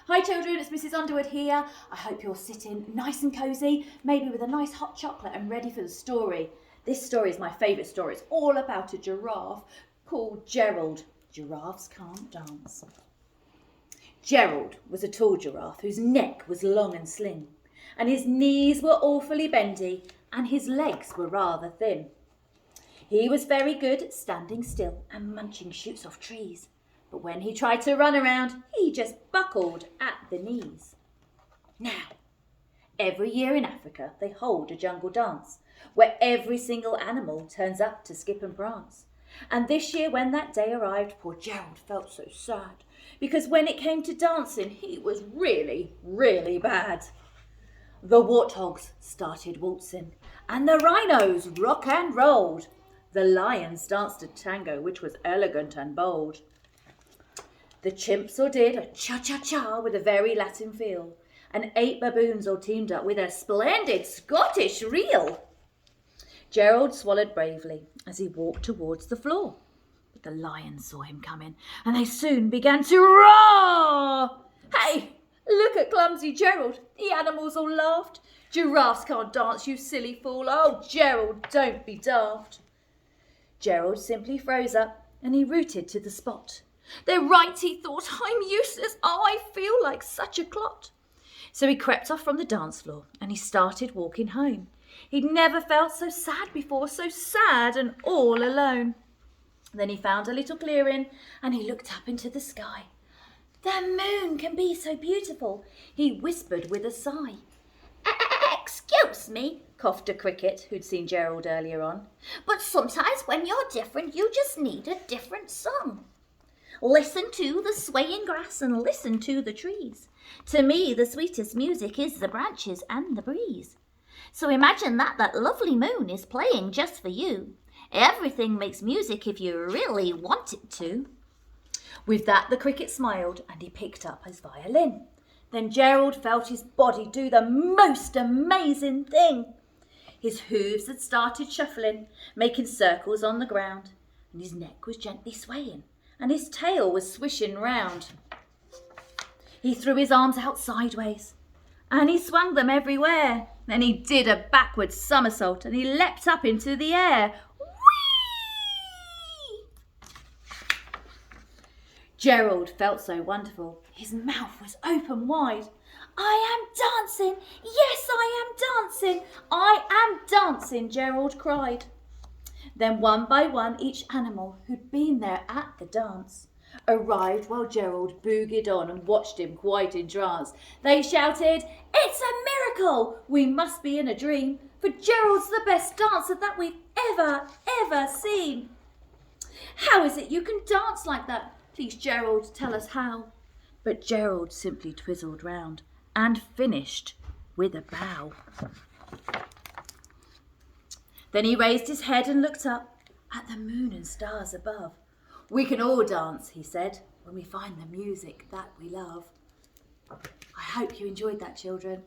Hi children, it's Mrs Underwood here. I hope you're sitting nice and cosy, maybe with a nice hot chocolate and ready for the story. This story is my favourite story. It's all about a giraffe called Gerald. Giraffes can't dance. Gerald was a tall giraffe whose neck was long and slim, and his knees were awfully bendy, and his legs were rather thin. He was very good at standing still and munching shoots off trees, but when he tried to run around, he just buckled at the knees. Now, every year in Africa, they hold a jungle dance where every single animal turns up to skip and prance. And this year, when that day arrived, poor Gerald felt so sad because when it came to dancing, he was really, really bad. The warthogs started waltzing and the rhinos rock and rolled. The lions danced a tango which was elegant and bold. The chimps all did a cha-cha-cha with a very Latin feel, and 8 baboons all teamed up with a splendid Scottish reel. Gerald swallowed bravely as he walked towards the floor, but the lions saw him coming, and they soon began to roar. Hey, look at clumsy Gerald. The animals all laughed. Giraffes can't dance, you silly fool. Oh, Gerald, don't be daft. Gerald simply froze up and he rooted to the spot. They're right, he thought. I'm useless. Oh, I feel like such a clot. So he crept off from the dance floor and he started walking home. He'd never felt so sad before, so sad and all alone. Then he found a little clearing and he looked up into the sky. The moon can be so beautiful, he whispered with a sigh. Excuse me, coughed a cricket who'd seen Gerald earlier on, but sometimes when you're different, you just need a different song. Listen to the swaying grass and listen to the trees. To me, the sweetest music is the branches and the breeze. So imagine that lovely moon is playing just for you. Everything makes music if you really want it to. With that, the cricket smiled and he picked up his violin. Then Gerald felt his body do the most amazing thing. His hooves had started shuffling, making circles on the ground, and his neck was gently swaying, and his tail was swishing round. He threw his arms out sideways, and he swung them everywhere. Then he did a backward somersault, and he leapt up into the air. Whee! Gerald felt so wonderful. His mouth was open wide. I am dancing. Yes, I am dancing. I am dancing, Gerald cried. Then one by one each animal who'd been there at the dance arrived while Gerald boogied on and watched him quite entranced. They shouted, "It's a miracle! We must be in a dream, for Gerald's the best dancer that we've ever seen." How is it you can dance like that? Please, Gerald, tell us how. But Gerald simply twizzled round and finished with a bow. Then he raised his head and looked up at the moon and stars above. We can all dance, he said, when we find the music that we love. I hope you enjoyed that, children.